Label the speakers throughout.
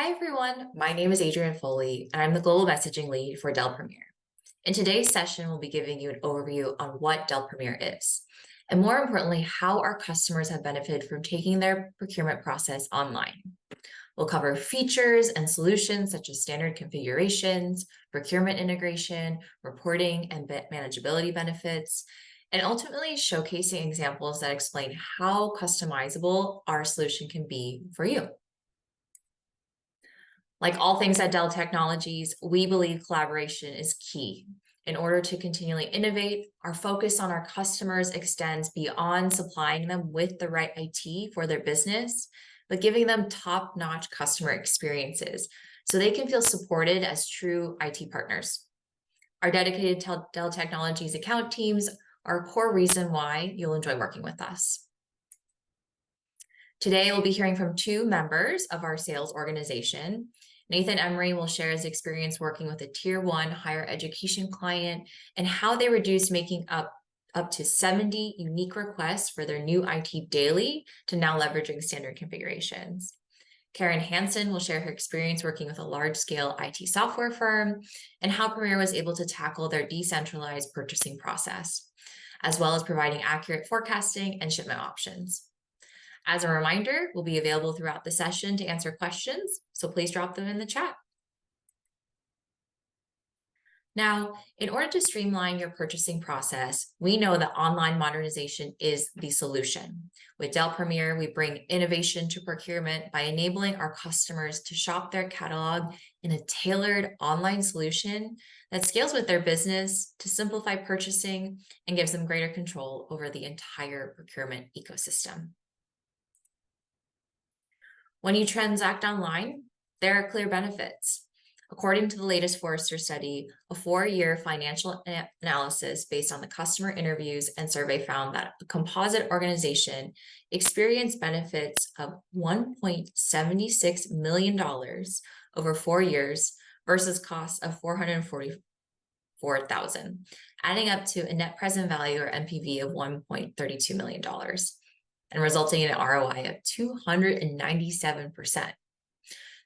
Speaker 1: Hi everyone, my name is Adrienne Foley, and I'm the Global Messaging Lead for Dell Premier. In today's session, we'll be giving you an overview on what Dell Premier is, and more importantly, how our customers have benefited from taking their procurement process online. We'll cover features and solutions such as standard configurations, procurement integration, reporting, and manageability benefits, and ultimately showcasing examples that explain how customizable our solution can be for you. Like all things at Dell Technologies, we believe collaboration is key. In order to continually innovate, our focus on our customers extends beyond supplying them with the right IT for their business, but giving them top-notch customer experiences so they can feel supported as true IT partners. Our dedicated Dell Technologies account teams are a core reason why you'll enjoy working with us. Today, we'll be hearing from two members of our sales organization. Nathan Emery will share his experience working with a Tier 1 higher education client and how they reduced making up to 70 unique requests for their new IT daily to now leveraging standard configurations. Karen Hansen will share her experience working with a large-scale IT software firm and how Premier was able to tackle their decentralized purchasing process, as well as providing accurate forecasting and shipment options. As a reminder, we'll be available throughout the session to answer questions, so please drop them in the chat. Now, in order to streamline your purchasing process, we know that online modernization is the solution. With Dell Premier, we bring innovation to procurement by enabling our customers to shop their catalog in a tailored online solution that scales with their business to simplify purchasing and gives them greater control over the entire procurement ecosystem. When you transact online, there are clear benefits. According to the latest Forrester study, a 4-year financial analysis based on the customer interviews and survey found that a composite organization experienced benefits of $1.76 million over 4 years versus costs of $444,000, adding up to a net present value or NPV of $1.32 million. And resulting in an ROI of 297%.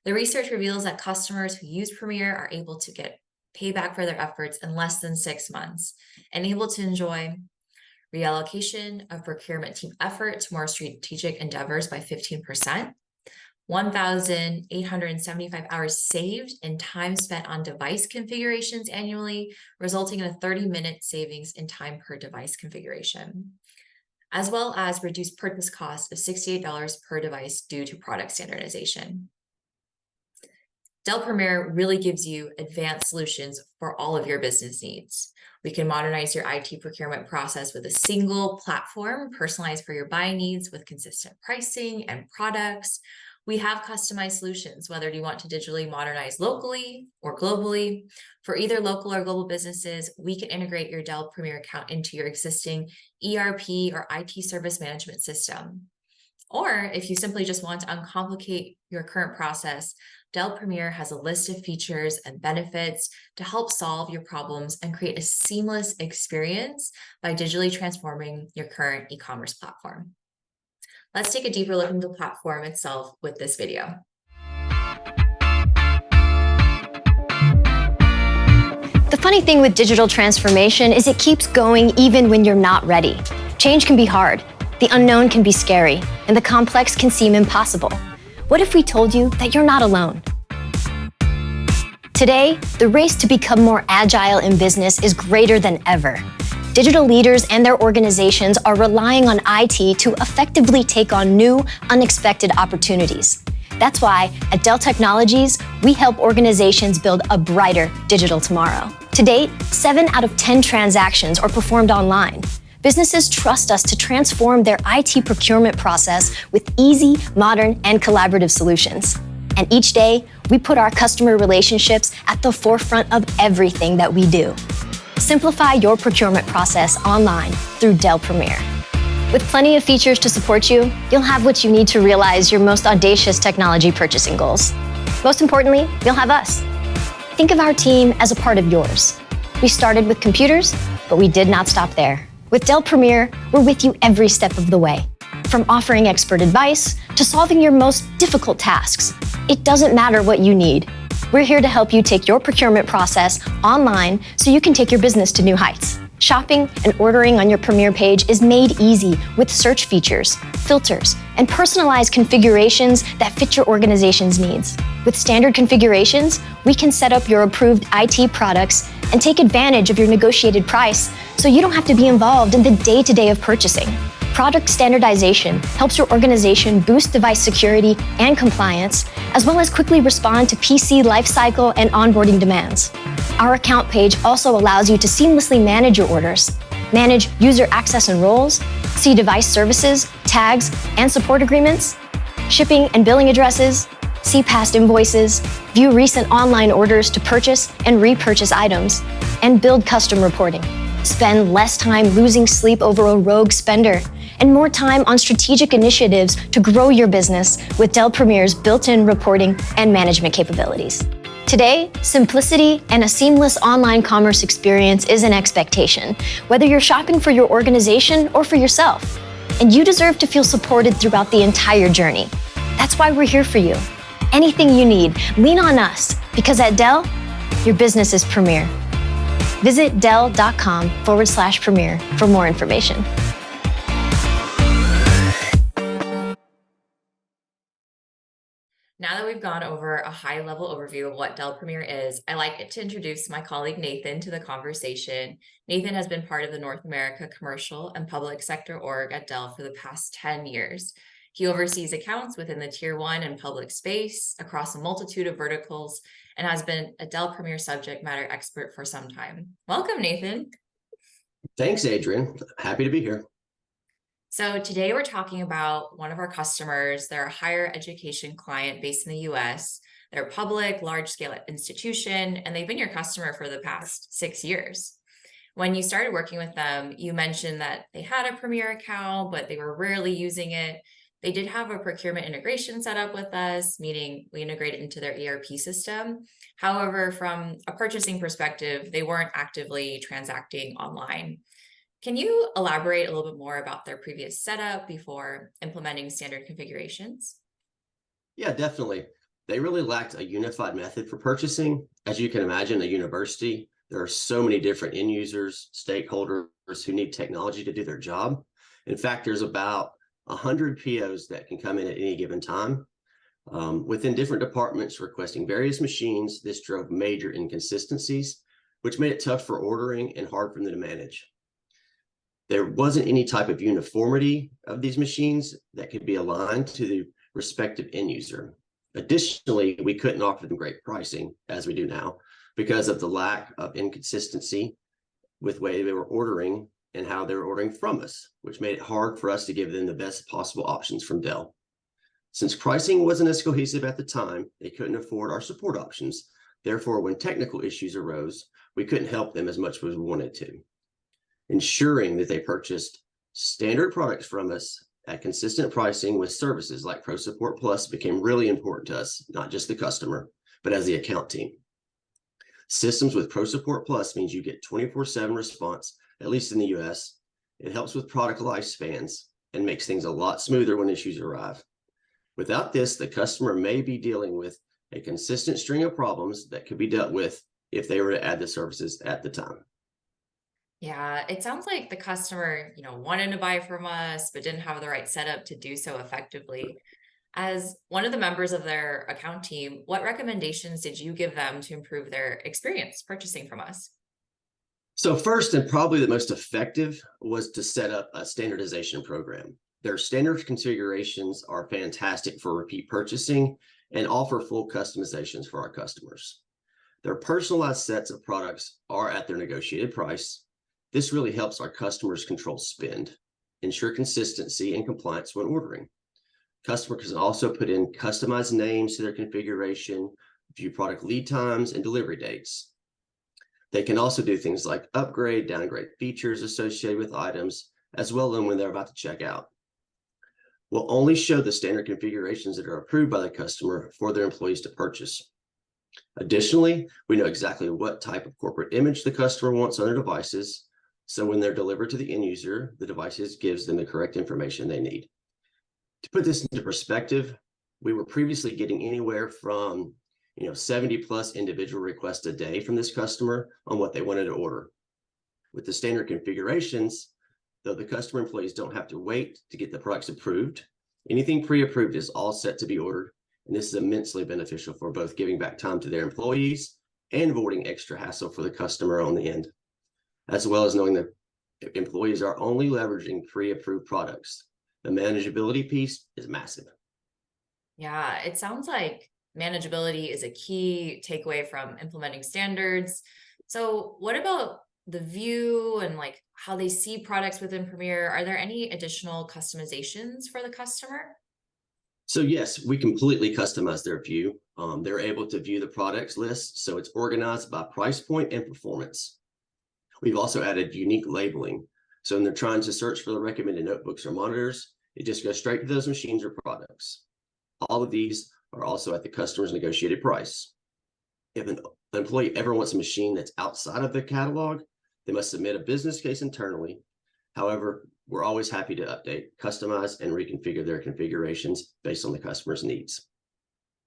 Speaker 1: The research reveals that customers who use Premier are able to get payback for their efforts in less than 6 months and able to enjoy reallocation of procurement team effort to more strategic endeavors by 15%, 1,875 hours saved in time spent on device configurations annually, resulting in a 30-minute savings in time per device configuration, as well as reduced purchase costs of $68 per device due to product standardization. Dell Premier really gives you advanced solutions for all of your business needs. We can modernize your IT procurement process with a single platform personalized for your buying needs with consistent pricing and products. We have customized solutions, whether you want to digitally modernize locally or globally. For either local or global businesses, we can integrate your Dell Premier account into your existing ERP or IT service management system. Or if you simply just want to uncomplicate your current process, Dell Premier has a list of features and benefits to help solve your problems and create a seamless experience by digitally transforming your current e-commerce platform. Let's take a deeper look into the platform itself with this video.
Speaker 2: The funny thing with digital transformation is it keeps going even when you're not ready. Change can be hard, the unknown can be scary, and the complex can seem impossible. What if we told you that you're not alone? Today, the race to become more agile in business is greater than ever. Digital leaders and their organizations are relying on IT to effectively take on new, unexpected opportunities. That's why at Dell Technologies, we help organizations build a brighter digital tomorrow. To date, 7 out of 10 transactions are performed online. Businesses trust us to transform their IT procurement process with easy, modern, and collaborative solutions. And each day, we put our customer relationships at the forefront of everything that we do. Simplify your procurement process online through Dell Premier. With plenty of features to support you, you'll have what you need to realize your most audacious technology purchasing goals. Most importantly, you'll have us. Think of our team as a part of yours. We started with computers, but we did not stop there. With Dell Premier, we're with you every step of the way. From offering expert advice to solving your most difficult tasks, it doesn't matter what you need. We're here to help you take your procurement process online so you can take your business to new heights. Shopping and ordering on your Premier page is made easy with search features, filters, and personalized configurations that fit your organization's needs. With standard configurations, we can set up your approved IT products and take advantage of your negotiated price so you don't have to be involved in the day-to-day of purchasing. Product standardization helps your organization boost device security and compliance, as well as quickly respond to PC lifecycle and onboarding demands. Our account page also allows you to seamlessly manage your orders, manage user access and roles, see device services, tags, and support agreements, shipping and billing addresses, see past invoices, view recent online orders to purchase and repurchase items, and build custom reporting. Spend less time losing sleep over a rogue spender and more time on strategic initiatives to grow your business with Dell Premier's built-in reporting and management capabilities. Today, simplicity and a seamless online commerce experience is an expectation, whether you're shopping for your organization or for yourself. And you deserve to feel supported throughout the entire journey. That's why we're here for you. Anything you need, lean on us, because at Dell, your business is Premier. Visit dell.com/premier for more information.
Speaker 1: Now that we've gone over a high-level overview of what Dell Premier is, I like to introduce my colleague Nathan to the conversation. Nathan has been part of the North America Commercial and Public Sector Org at Dell for the past 10 years. He oversees accounts within the Tier 1 and public space across a multitude of verticals and has been a Dell Premier subject matter expert for some time. Welcome, Nathan.
Speaker 3: Thanks, Adrienne. Happy to be here.
Speaker 1: So today we're talking about one of our customers. They're a higher education client based in the US. They're a public, large-scale institution, and they've been your customer for the past 6 years. When you started working with them, you mentioned that they had a Premier account, but they were rarely using it. They did have a procurement integration set up with us, meaning we integrated into their ERP system. However, from a purchasing perspective, they weren't actively transacting online. Can you elaborate a little bit more about their previous setup before implementing standard configurations?
Speaker 3: Yeah, definitely. They really lacked a unified method for purchasing. As you can imagine, a university, there are so many different end users, stakeholders who need technology to do their job. In fact, there's about 100 POs that can come in at any given time. Within different departments requesting various machines, this drove major inconsistencies, which made it tough for ordering and hard for them to manage. There wasn't any type of uniformity of these machines that could be aligned to the respective end user. Additionally, we couldn't offer them great pricing, as we do now, because of the lack of inconsistency with the way they were ordering and how they were ordering from us, which made it hard for us to give them the best possible options from Dell. Since pricing wasn't as cohesive at the time, they couldn't afford our support options. Therefore, when technical issues arose, we couldn't help them as much as we wanted to. Ensuring that they purchased standard products from us at consistent pricing with services like Pro Support Plus became really important to us, not just the customer, but as the account team. Systems with Pro Support Plus means you get 24/7 response, at least in the US. It helps with product lifespans and makes things a lot smoother when issues arrive. Without this, the customer may be dealing with a consistent string of problems that could be dealt with if they were to add the services at the time.
Speaker 1: Yeah, it sounds like the customer, wanted to buy from us, but didn't have the right setup to do so effectively. As one of the members of their account team, what recommendations did you give them to improve their experience purchasing from us?
Speaker 3: So first, and probably the most effective, was to set up a standardization program. Their standard configurations are fantastic for repeat purchasing and offer full customizations for our customers. Their personalized sets of products are at their negotiated price. This really helps our customers control spend, ensure consistency and compliance when ordering. Customers can also put in customized names to their configuration, view product lead times, and delivery dates. They can also do things like upgrade, downgrade features associated with items, as well as when they're about to check out. We'll only show the standard configurations that are approved by the customer for their employees to purchase. Additionally, we know exactly what type of corporate image the customer wants on their devices. So when they're delivered to the end user, the devices gives them the correct information they need. To put this into perspective, we were previously getting anywhere from 70 plus individual requests a day from this customer on what they wanted to order. With the standard configurations, though, the customer employees don't have to wait to get the products approved. Anything pre-approved is all set to be ordered, and this is immensely beneficial for both giving back time to their employees and avoiding extra hassle for the customer on the end, as well as knowing that employees are only leveraging pre-approved products. The manageability piece is massive.
Speaker 1: Yeah, it sounds like manageability is a key takeaway from implementing standards. So what about the view and like how they see products within Premier? Are there any additional customizations for the customer?
Speaker 3: So yes, we completely customize their view. They're able to view the products list, so it's organized by price point and performance. We've also added unique labeling. So when they're trying to search for the recommended notebooks or monitors, it just goes straight to those machines or products. All of these are also at the customer's negotiated price. If an employee ever wants a machine that's outside of the catalog, they must submit a business case internally. However, we're always happy to update, customize, and reconfigure their configurations based on the customer's needs.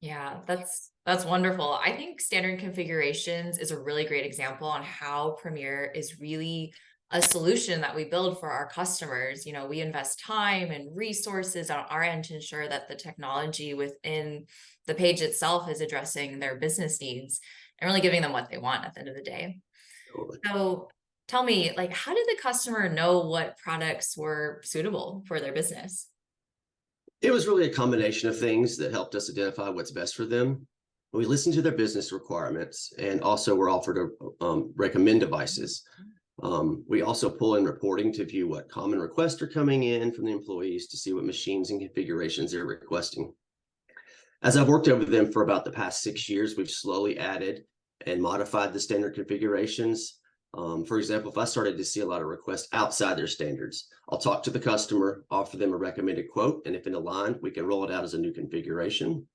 Speaker 1: Yeah, that's wonderful. I think standard configurations is a really great example on how Premier is really a solution that we build for our customers. We invest time and resources on our end to ensure that the technology within the page itself is addressing their business needs and really giving them what they want at the end of the day.
Speaker 3: Totally.
Speaker 1: So tell me, like, how did the customer know what products were suitable for their business?
Speaker 3: It was really a combination of things that helped us identify what's best for them. We listened to their business requirements and also were offered to recommend devices. We also pull in reporting to view what common requests are coming in from the employees to see what machines and configurations they're requesting. As I've worked over them for about the past 6 years, we've slowly added and modified the standard configurations. For example, if I started to see a lot of requests outside their standards, I'll talk to the customer, offer them a recommended quote, and if in aligned, we can roll it out as a new configuration.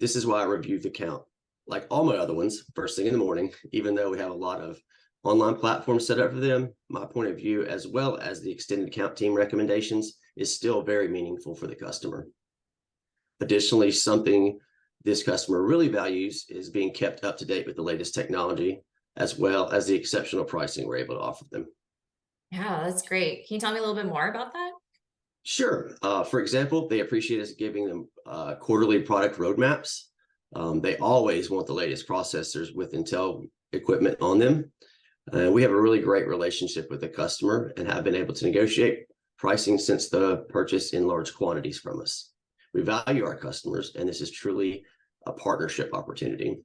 Speaker 3: This is why I review the count. Like all my other ones, first thing in the morning, even though we have a lot of online platforms set up for them, my point of view, as well as the extended count team recommendations, is still very meaningful for the customer. Additionally, something this customer really values is being kept up to date with the latest technology, as well as the exceptional pricing we're able to offer them.
Speaker 1: Yeah, that's great. Can you tell me a little bit more about that?
Speaker 3: Sure. For example, they appreciate us giving them quarterly product roadmaps. They always want the latest processors with Intel equipment on them. We have a really great relationship with the customer and have been able to negotiate pricing since the purchase in large quantities from us. We value our customers, and this is truly a partnership opportunity.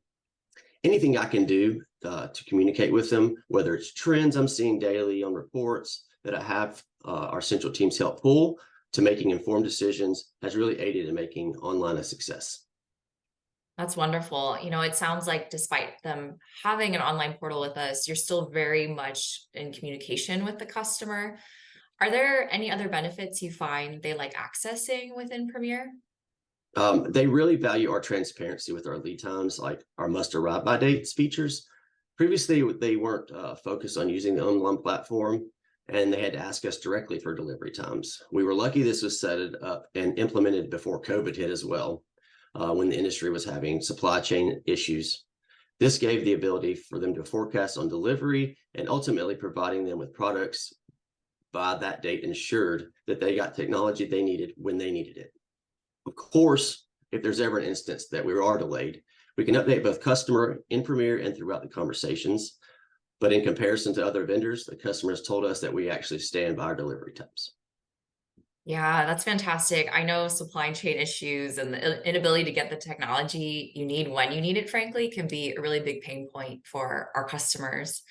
Speaker 3: Anything I can do to communicate with them, whether it's trends I'm seeing daily on reports that I have our central teams help pull to making informed decisions, has really aided in making online a success.
Speaker 1: That's wonderful. It sounds like despite them having an online portal with us, you're still very much in communication with the customer. Are there any other benefits you find they like accessing within Premier?
Speaker 3: They really value our transparency with our lead times, like our must arrive by dates features. Previously, they weren't focused on using the online platform, and they had to ask us directly for delivery times. We were lucky this was set up and implemented before COVID hit as well, when the industry was having supply chain issues. This gave the ability for them to forecast on delivery and ultimately providing them with products by that date ensured that they got technology they needed when they needed it. Of course, if there's ever an instance that we are delayed, we can update both customer in Premier and throughout the conversations. But in comparison to other vendors, the customers told us that we actually stand by our delivery times.
Speaker 1: Yeah, that's fantastic. I know supply chain issues and the inability to get the technology you need when you need it, frankly, can be a really big pain point for our customers.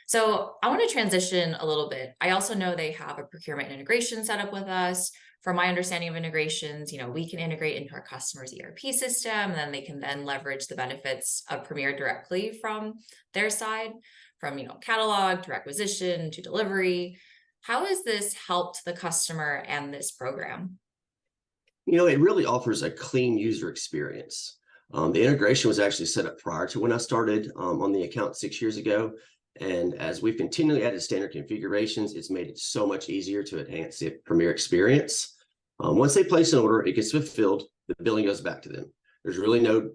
Speaker 1: So I want to transition a little bit. I also know they have a procurement integration set up with us. From my understanding of integrations, we can integrate into our customer's ERP system, and then they can then leverage the benefits of Premier directly from their side, from catalog to requisition to delivery. How has this helped the customer and this program?
Speaker 3: It really offers a clean user experience. The integration was actually set up prior to when I started on the account 6 years ago. And as we've continually added standard configurations, it's made it so much easier to enhance the Premier experience. Once they place an order, it gets fulfilled, the billing goes back to them. There's really no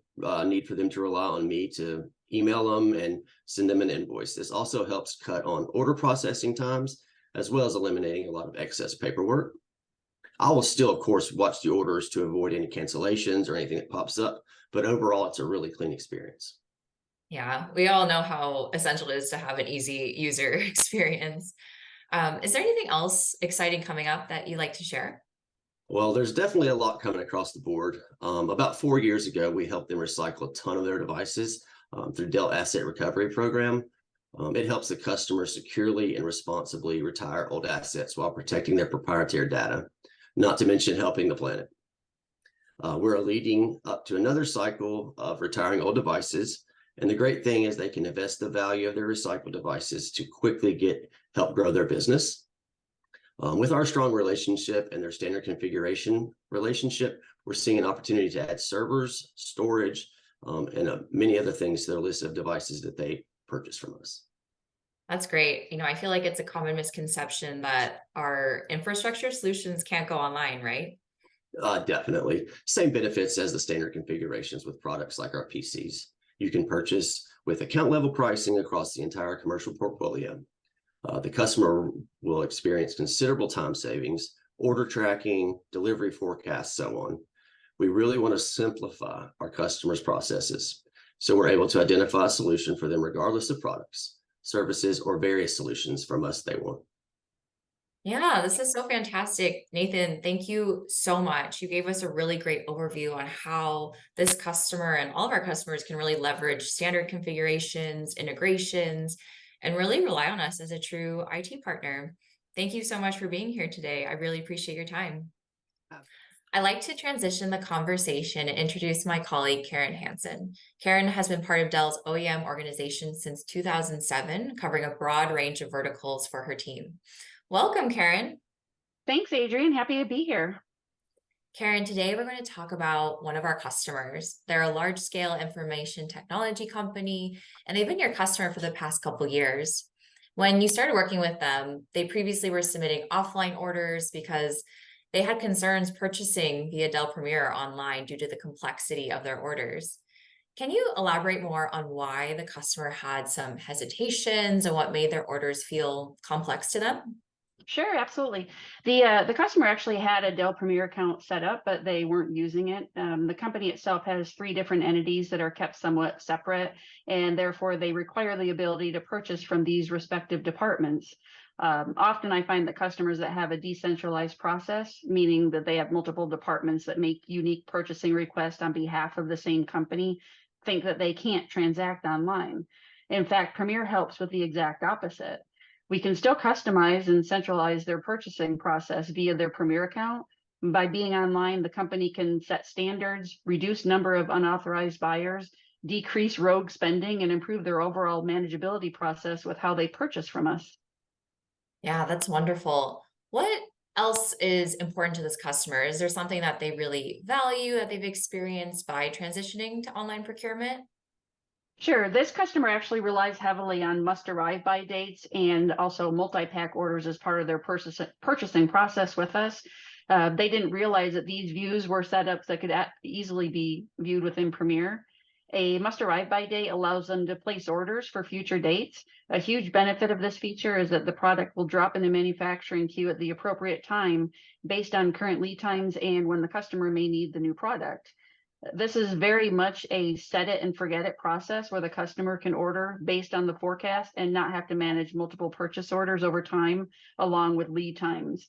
Speaker 3: need for them to rely on me to email them and send them an invoice. This also helps cut on order processing times, as well as eliminating a lot of excess paperwork. I will still, of course, watch the orders to avoid any cancellations or anything that pops up, but overall, it's a really clean experience.
Speaker 1: Yeah, we all know how essential it is to have an easy user experience. Is there anything else exciting coming up that you'd like to share?
Speaker 3: Well, there's definitely a lot coming across the board. About 4 years ago, we helped them recycle a ton of their devices through Dell Asset Recovery Program. It helps the customer securely and responsibly retire old assets while protecting their proprietary data, not to mention helping the planet. We're leading up to another cycle of retiring old devices. And the great thing is they can invest the value of their recycled devices to quickly help grow their business. With our strong relationship and their standard configuration relationship, we're seeing an opportunity to add servers, storage, and many other things to their list of devices that they purchase from us.
Speaker 1: That's great. I feel like it's a common misconception that our infrastructure solutions can't go online, right?
Speaker 3: Definitely. Same benefits as the standard configurations with products like our PCs. You can purchase with account level pricing across the entire commercial portfolio. The customer will experience considerable time savings, order tracking, delivery forecasts, so on. We really want to simplify our customers' processes, so we're able to identify a solution for them regardless of products, services, or various solutions from us they want.
Speaker 1: Yeah, this is so fantastic. Nathan, thank you so much. You gave us a really great overview on how this customer and all of our customers can really leverage standard configurations, integrations, and really rely on us as a true IT partner. Thank you so much for being here today. I really appreciate your time. I'd like to transition the conversation and introduce my colleague, Karen Hansen. Karen has been part of Dell's OEM organization since 2007, covering a broad range of verticals for her team. Welcome, Karen.
Speaker 4: Thanks, Adrienne. Happy to be here.
Speaker 1: Karen, today we're going to talk about one of our customers. They're a large-scale information technology company, and they've been your customer for the past couple years. When you started working with them, they previously were submitting offline orders because they had concerns purchasing via Dell Premier online due to the complexity of their orders. Can you elaborate more on why the customer had some hesitations and what made their orders feel complex to them?
Speaker 4: Sure, absolutely. The customer actually had a Dell Premier account set up, but they weren't using it. The company itself has 3 different entities that are kept somewhat separate, and therefore they require the ability to purchase from these respective departments. Often I find that customers that have a decentralized process, meaning that they have multiple departments that make unique purchasing requests on behalf of the same company, think that they can't transact online. In fact, Premier helps with the exact opposite. We can still customize and centralize their purchasing process via their Premier account. By being online, the company can set standards, reduce number of unauthorized buyers, decrease rogue spending, and improve their overall manageability process with how they purchase from us.
Speaker 1: Yeah, that's wonderful. What else is important to this customer? Is there something that they really value that they've experienced by transitioning to online procurement?
Speaker 4: Sure. This customer actually relies heavily on must-arrive by dates and also multi-pack orders as part of their purchasing process with us. They didn't realize that these views were setups that could easily be viewed within Premier. A must-arrive by date allows them to place orders for future dates. A huge benefit of this feature is that the product will drop in the manufacturing queue at the appropriate time based on current lead times and when the customer may need the new product. This is very much a set it and forget it process where the customer can order based on the forecast and not have to manage multiple purchase orders over time along with lead times.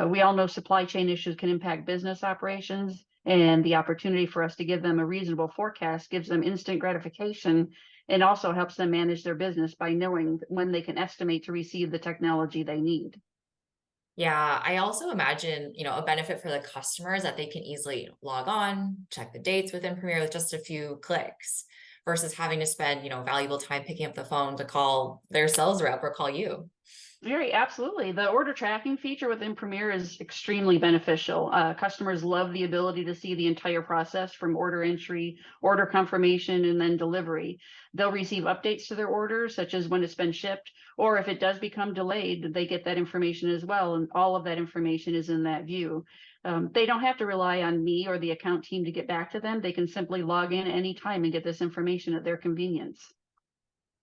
Speaker 4: We all know supply chain issues can impact business operations, and the opportunity for us to give them a reasonable forecast gives them instant gratification and also helps them manage their business by knowing when they can estimate to receive the technology they need.
Speaker 1: Yeah, I also imagine, a benefit for the customers that they can easily log on, check the dates within Premier with just a few clicks versus having to spend, valuable time picking up the phone to call their sales rep or call you.
Speaker 4: Very absolutely. The order tracking feature within Premier is extremely beneficial. Customers love the ability to see the entire process from order entry, order confirmation, and then delivery. They'll receive updates to their order, such as when it's been shipped, or if it does become delayed, they get that information as well. And all of that information is in that view. They don't have to rely on me or the account team to get back to them. They can simply log in anytime and get this information at their convenience.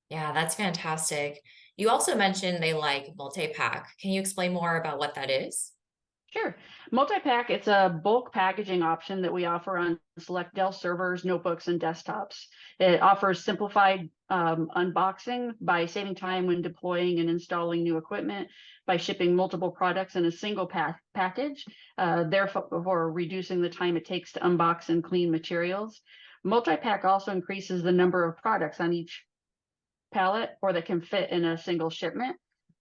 Speaker 1: Yeah, that's fantastic. You also mentioned they like multi-pack. Can you explain more about what that is?
Speaker 4: Sure. Multi-pack, it's a bulk packaging option that we offer on select Dell servers, notebooks, and desktops. It offers simplified unboxing by saving time when deploying and installing new equipment, by shipping multiple products in a single package, therefore reducing the time it takes to unbox and clean materials. Multi-pack also increases the number of products on each pallet or that can fit in a single shipment.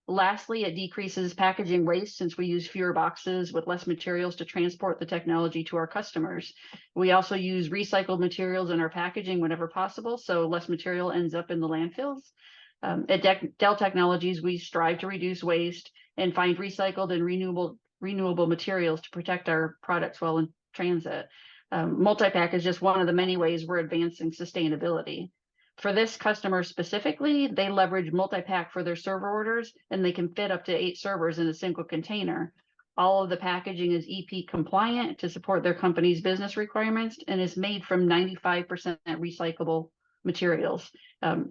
Speaker 4: Lastly, it decreases packaging waste since we use fewer boxes with less materials to transport the technology to our customers. We also use recycled materials in our packaging whenever possible, so less material ends up in the landfills. At Dell Technologies, we strive to reduce waste and find recycled and renewable materials to protect our products while in transit. Multi-pack is just one of the many ways we're advancing sustainability. For this customer specifically, they leverage multi-pack for their server orders, and they can fit up to 8 servers in a single container. All of the packaging is EP compliant to support their company's business requirements and is made from 95% recyclable materials.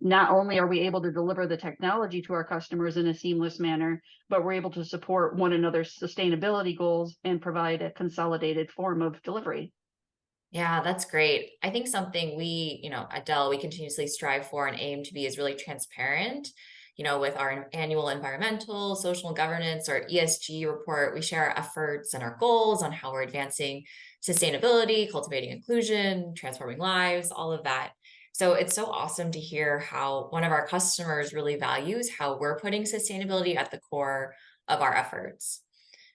Speaker 4: Not only are we able to deliver the technology to our customers in a seamless manner, but we're able to support one another's sustainability goals and provide a consolidated form of delivery.
Speaker 1: Yeah, that's great. I think something we, at Dell, we continuously strive for and aim to be is really transparent. With our annual environmental, social governance, or ESG report, we share our efforts and our goals on how we're advancing sustainability, cultivating inclusion, transforming lives, all of that. So it's so awesome to hear how one of our customers really values how we're putting sustainability at the core of our efforts.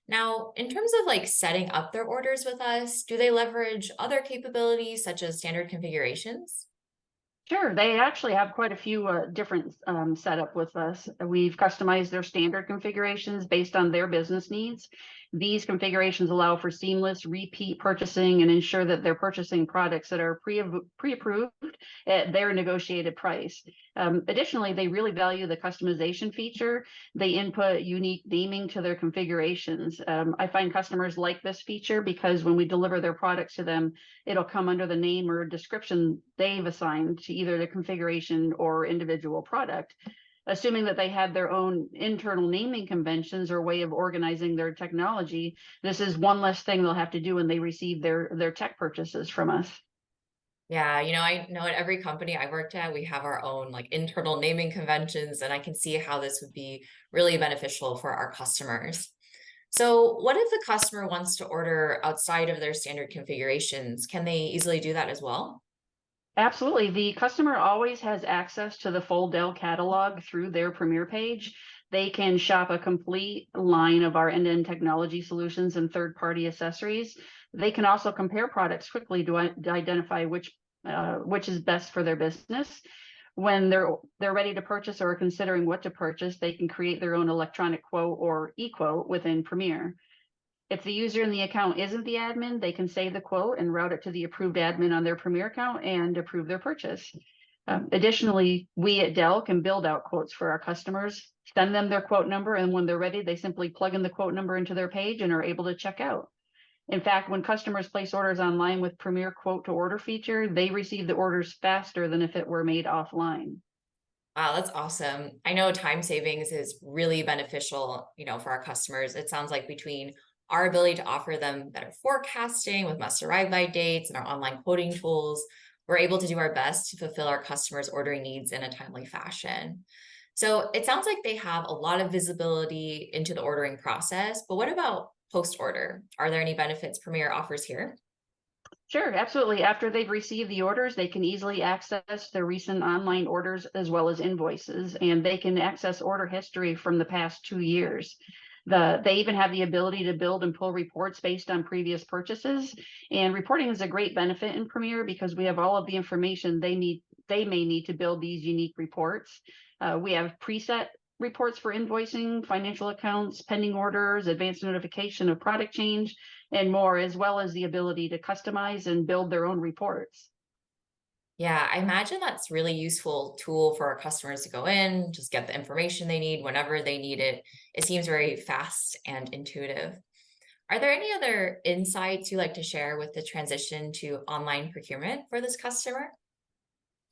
Speaker 1: Now, in terms of setting up their orders with us, do they leverage other capabilities such as standard configurations?
Speaker 4: Sure, they actually have quite a few different setup with us. We've customized their standard configurations based on their business needs. These configurations allow for seamless repeat purchasing and ensure that they're purchasing products that are pre-approved at their negotiated price. Additionally, they really value the customization feature. They input unique naming to their configurations. I find customers like this feature because when we deliver their products to them, it'll come under the name or description they've assigned to either the configuration or individual product. Assuming that they have their own internal naming conventions or way of organizing their technology, this is one less thing they'll have to do when they receive their tech purchases from us.
Speaker 1: Yeah, I know at every company I worked at, we have our own internal naming conventions, and I can see how this would be really beneficial for our customers. So what if the customer wants to order outside of their standard configurations? Can they easily do that as well?
Speaker 4: Absolutely. The customer always has access to the full Dell catalog through their Premier page. They can shop a complete line of our end-to-end technology solutions and third-party accessories. They can also compare products quickly to identify which is best for their business. When they're ready to purchase or considering what to purchase, they can create their own electronic quote or e-quote within Premier. If the user in the account isn't the admin, they can save the quote and route it to the approved admin on their Premier account and approve their purchase. Additionally, we at Dell can build out quotes for our customers, send them their quote number, and when they're ready, they simply plug in the quote number into their page and are able to check out. In fact, when customers place orders online with Premier quote to order feature, they receive the orders faster than if it were made offline.
Speaker 1: Wow, that's awesome. I know time savings is really beneficial, for our customers. It sounds like between our ability to offer them better forecasting with must arrive by dates and our online quoting tools, we're able to do our best to fulfill our customers' ordering needs in a timely fashion. So it sounds like they have a lot of visibility into the ordering process, but what about post-order? Are there any benefits Premier offers here?
Speaker 4: Sure, absolutely. After they've received the orders, they can easily access their recent online orders as well as invoices, and they can access order history from the past 2 years. They even have the ability to build and pull reports based on previous purchases. And reporting is a great benefit in Premier because we have all of the information they may need to build these unique reports. We have preset reports for invoicing, financial accounts, pending orders, advanced notification of product change, and more, as well as the ability to customize and build their own reports.
Speaker 1: Yeah, I imagine that's really useful tool for our customers to go in, just get the information they need whenever they need it. It seems very fast and intuitive. Are there any other insights you like to share with the transition to online procurement for this customer?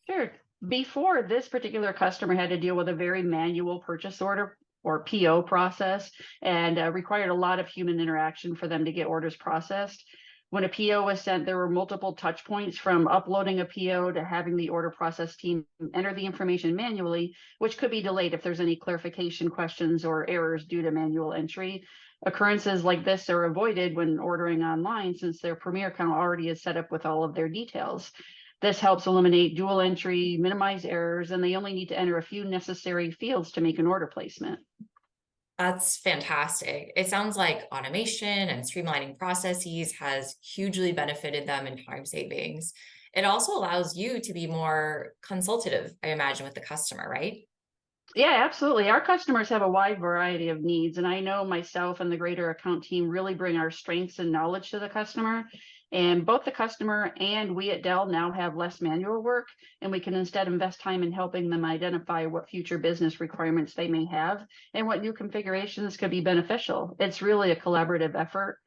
Speaker 4: Sure. Before, this particular customer had to deal with a very manual purchase order or PO process and required a lot of human interaction for them to get orders processed. When a PO was sent, there were multiple touch points from uploading a PO to having the order process team enter the information manually, which could be delayed if there's any clarification questions or errors due to manual entry. Occurrences like this are avoided when ordering online since their Premier account already is set up with all of their details. This helps eliminate dual entry, minimize errors, and they only need to enter a few necessary fields to make an order placement.
Speaker 1: That's fantastic. It sounds like automation and streamlining processes has hugely benefited them in time savings. It also allows you to be more consultative, I imagine, with the customer, right?
Speaker 4: Yeah, absolutely. Our customers have a wide variety of needs, and I know myself and the greater account team really bring our strengths and knowledge to the customer. And both the customer and we at Dell now have less manual work, and we can instead invest time in helping them identify what future business requirements they may have and what new configurations could be beneficial. It's really a collaborative effort.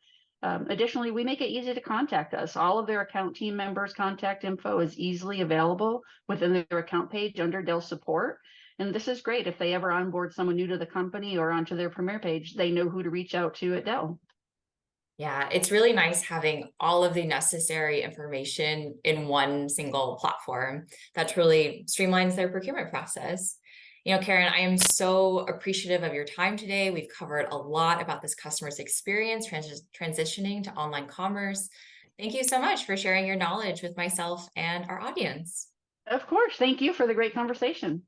Speaker 4: Additionally, we make it easy to contact us. All of their account team members' contact info is easily available within their account page under Dell support. And this is great if they ever onboard someone new to the company or onto their Premier page, they know who to reach out to at Dell.
Speaker 1: Yeah, it's really nice having all of the necessary information in one single platform that truly streamlines their procurement process. Karen, I am so appreciative of your time today. We've covered a lot about this customer's experience transitioning to online commerce. Thank you so much for sharing your knowledge with myself and our audience.
Speaker 4: Of course. Thank you for the great conversation.